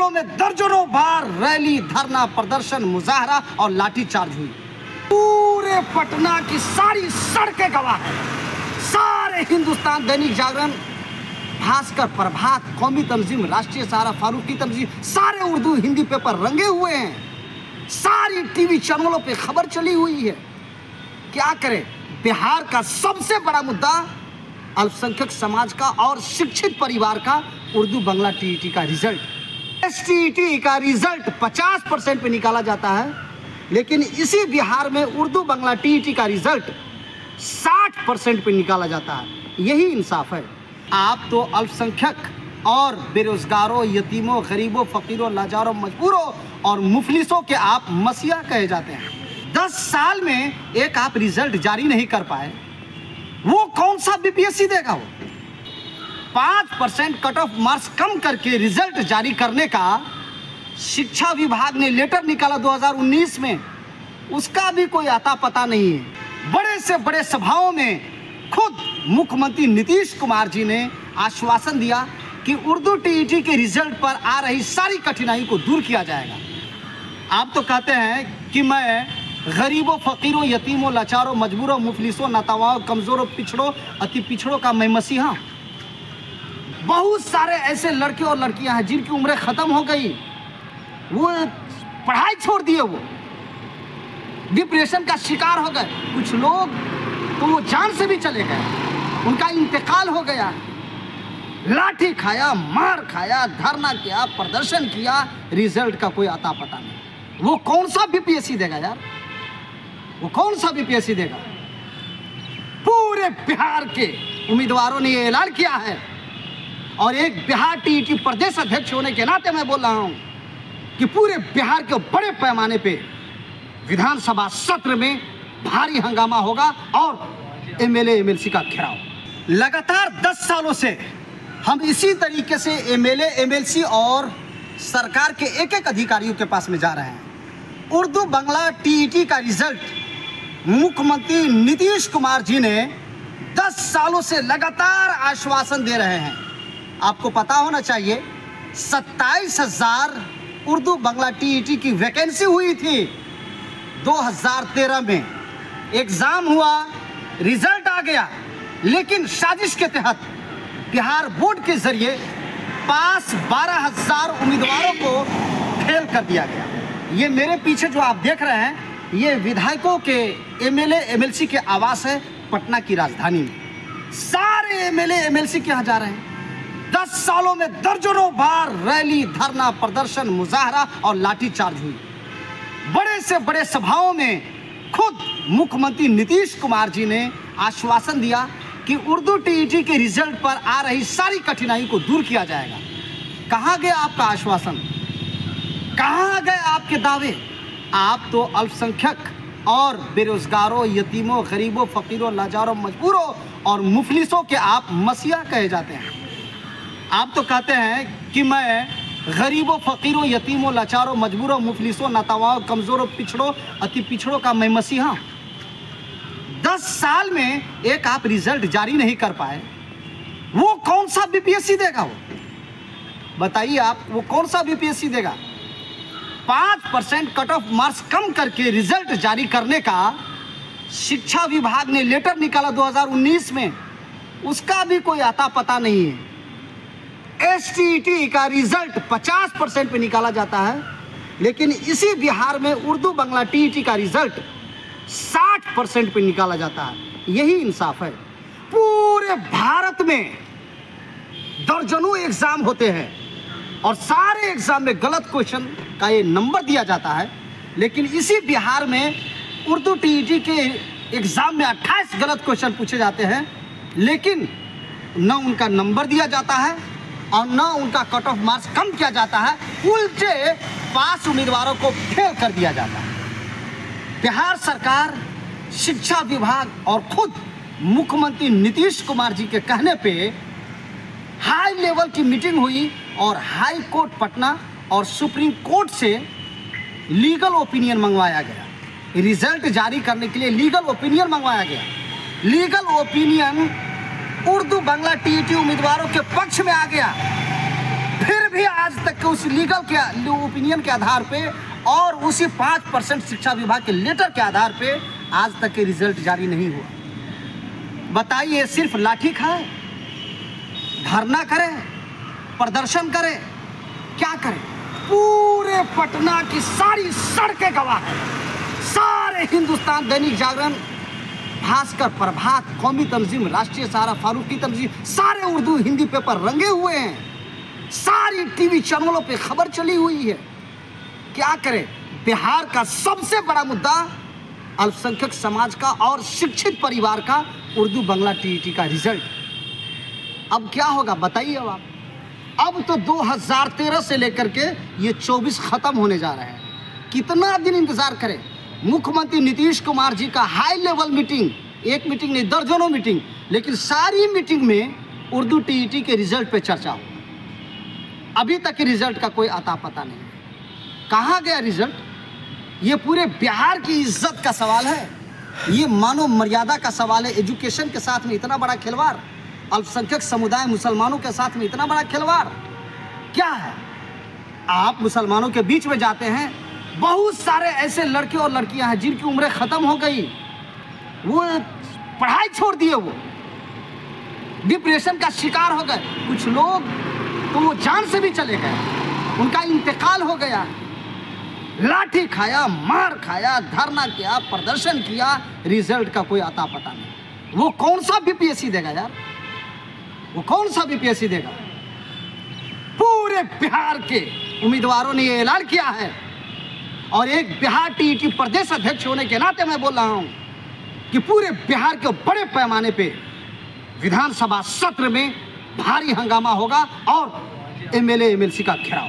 सालों में दर्जनों बार रैली, धरना, प्रदर्शन, मुजाहरा और लाठीचार्ज हुई। पूरे पटना की सारी सड़कें गवाह हैं। सारे हिंदुस्तान, दैनिक जागरण, भास्कर, प्रभात, कौमी तंजीम, राष्ट्रीय सहारा, फारूकी तंजीम, सारे उर्दू हिंदी पेपर रंगे हुए हैं। सारी टीवी चैनलों पे खबर चली हुई है। क्या करें? बिहार का सबसे बड़ा मुद्दा अल्पसंख्यक समाज का और शिक्षित परिवार का उर्दू बांग्ला टीईटी का रिजल्ट। एसटीईटी का रिजल्ट 50% पे निकाला जाता है, लेकिन इसी बिहार में उर्दू बांग्ला टीईटी का रिजल्ट 60% पे निकाला जाता है। यही इंसाफ है। आप तो अल्पसंख्यक और बेरोजगारों, यतीमों, गरीबों, फकीरों, लाचारों, मजबूरों और मुफलिसों के आप मसीहा कहे जाते हैं। 10 साल में एक आप रिजल्ट जारी नहीं कर पाए, वो कौन सा बीपीएससी देगा? वो 5% कट ऑफ मार्क्स कम करके रिजल्ट जारी करने का शिक्षा विभाग ने लेटर निकाला 2019 में, उसका भी कोई आता पता नहीं है। बड़े से बड़े सभाओं में खुद मुख्यमंत्री नीतीश कुमार जी ने आश्वासन दिया कि उर्दू टीईटी के रिजल्ट पर आ रही सारी कठिनाई को दूर किया जाएगा। आप तो कहते हैं कि मैं गरीबों, फकीरों, यतीमों, लाचारों, मजबूरों, मुफलिसों, नातावाओं, कमजोरों, पिछड़ों, अति पिछड़ों का मैं मसीहा। बहुत सारे ऐसे लड़के और लड़कियां हैं जिनकी उम्रें खत्म हो गई, वो पढ़ाई छोड़ दिए, वो डिप्रेशन का शिकार हो गए। कुछ लोग तो वो जान से भी चले गए, उनका इंतकाल हो गया। लाठी खाया, मार खाया, धरना किया, प्रदर्शन किया, रिजल्ट का कोई आता पता नहीं। वो कौन सा बीपीएससी देगा यार? वो कौन सा बीपीएससी देगा? पूरे बिहार के उम्मीदवारों ने ये ऐलान किया है, और एक बिहार टीईटी प्रदेश अध्यक्ष होने के नाते मैं बोल रहा हूं कि पूरे बिहार के बड़े पैमाने पे विधानसभा सत्र में भारी हंगामा होगा और एमएलए एमएलसी का घेराव। लगातार 10 सालों से हम इसी तरीके से एमएलए एमएलसी और सरकार के एक एक अधिकारियों के पास में जा रहे हैं। उर्दू बांग्ला टीईटी का रिजल्ट मुख्यमंत्री नीतीश कुमार जी ने 10 सालों से लगातार आश्वासन दे रहे हैं। आपको पता होना चाहिए 27,000 उर्दू बांग्ला टीईटी की वैकेंसी हुई थी 2013 में। एग्जाम हुआ, रिजल्ट आ गया, लेकिन साजिश के तहत बिहार बोर्ड के जरिए पास 12,000 उम्मीदवारों को फेल कर दिया गया। ये मेरे पीछे जो आप देख रहे हैं, ये विधायकों के एमएलए एमएलसी के आवास है पटना की राजधानी में। सारे एमएलए एमएलसी के यहाँ जा रहे हैं। 10 सालों में दर्जनों बार रैली, धरना, प्रदर्शन, मुजाहरा और लाठीचार्ज हुई। बड़े से बड़े सभाओं में खुद मुख्यमंत्री नीतीश कुमार जी ने आश्वासन दिया कि उर्दू टीईटी के रिजल्ट पर आ रही सारी कठिनाई को दूर किया जाएगा। कहाँ गया आपका आश्वासन? कहाँ गए आपके दावे? आप तो अल्पसंख्यक और बेरोजगारों, यतीमों, गरीबों, फकीरों, लाचारों, मजबूरों और मुफलिसों के आप मसीहा कहे जाते हैं। आप तो कहते हैं कि मैं गरीबों, फकीरों, यतीमों, लाचारों, मजबूरों, मुफलिसों, नातावाओं, कमजोरों, पिछड़ों, अति पिछड़ों का मैं मसीहा। 10 साल में एक आप रिजल्ट जारी नहीं कर पाए, वो कौन सा बीपीएससी देगा? वो बताइए आप, वो कौन सा बीपीएससी देगा? 5% कट ऑफ मार्क्स कम करके रिजल्ट जारी करने का शिक्षा विभाग ने लेटर निकाला 2019 में, उसका भी कोई आता पता नहीं है। एसटीईटी का रिजल्ट 50% पे निकाला जाता है, लेकिन इसी बिहार में उर्दू बांग्ला टीईटी का रिजल्ट 60% पे निकाला जाता है। यही इंसाफ है। पूरे भारत में दर्जनों एग्जाम होते हैं और सारे एग्जाम में गलत क्वेश्चन का ये नंबर दिया जाता है, लेकिन इसी बिहार में उर्दू टीईटी के एग्जाम में 28 गलत क्वेश्चन पूछे जाते हैं, लेकिन न उनका नंबर दिया जाता है और न उनका कट ऑफ मार्क्स कम किया जाता है, उल्टे पास उम्मीदवारों को फेल कर दिया जाता है। बिहार सरकार, शिक्षा विभाग और खुद मुख्यमंत्री नीतीश कुमार जी के कहने पे हाई लेवल की मीटिंग हुई और हाई कोर्ट पटना और सुप्रीम कोर्ट से लीगल ओपिनियन मंगवाया गया। रिजल्ट जारी करने के लिए लीगल ओपिनियन मंगवाया गया। Legal opinion Urdu Bangla TET उम्मीदवारों के पक्ष में आ गया। फिर भी आज तक के उस लीगल के ओपिनियन के आधार पे और उसी 5% शिक्षा विभाग के लेटर के आधार पे आज तक के रिजल्ट जारी नहीं हुआ। बताइए, सिर्फ लाठी खाए, धरना करें, प्रदर्शन करें, क्या करें? पूरे पटना की सारी सड़कें गवाह है। सारे हिंदुस्तान, दैनिक जागरण, भास्कर, प्रभात, कौमी तंजीम, राष्ट्रीय सहारा, फारूकी तंजीम, सारे उर्दू हिंदी पेपर रंगे हुए हैं। सारी टीवी चैनलों पे खबर चली हुई है। क्या करें? बिहार का सबसे बड़ा मुद्दा अल्पसंख्यक समाज का और शिक्षित परिवार का उर्दू बंगला टीईटी का रिजल्ट। अब क्या होगा बताइए आप। अब तो 2013 से लेकर के ये 24 खत्म होने जा रहे हैं। कितना दिन इंतजार करें? मुख्यमंत्री नीतीश कुमार जी का हाई लेवल मीटिंग, एक मीटिंग नहीं दर्जनों मीटिंग, लेकिन सारी मीटिंग में उर्दू टीईटी के रिजल्ट पे चर्चा हो। अभी तक के रिजल्ट का कोई अता पता नहीं। कहाँ गया रिजल्ट? ये पूरे बिहार की इज्जत का सवाल है, ये मानव मर्यादा का सवाल है। एजुकेशन के साथ में इतना बड़ा खिलवाड़, अल्पसंख्यक समुदाय मुसलमानों के साथ में इतना बड़ा खिलवाड़ क्या है? आप मुसलमानों के बीच में जाते हैं, बहुत सारे ऐसे लड़के और लड़कियां हैं जिनकी उम्रें खत्म हो गई, वो पढ़ाई छोड़ दिए, वो डिप्रेशन का शिकार हो गए। कुछ लोग तो वो जान से भी चले गए, उनका इंतकाल हो गया। लाठी खाया, मार खाया, धरना किया, प्रदर्शन किया, रिजल्ट का कोई अता पता नहीं। वो कौन सा बीपीएससी देगा यार? वो कौन सा बीपीएससी देगा? पूरे बिहार के उम्मीदवारों ने ये ऐलान किया है और एक बिहार टीईटी प्रदेश अध्यक्ष होने के नाते मैं बोल रहा हूं कि पूरे बिहार के बड़े पैमाने पे विधानसभा सत्र में भारी हंगामा होगा और एमएलए एमएलसी का घेराव।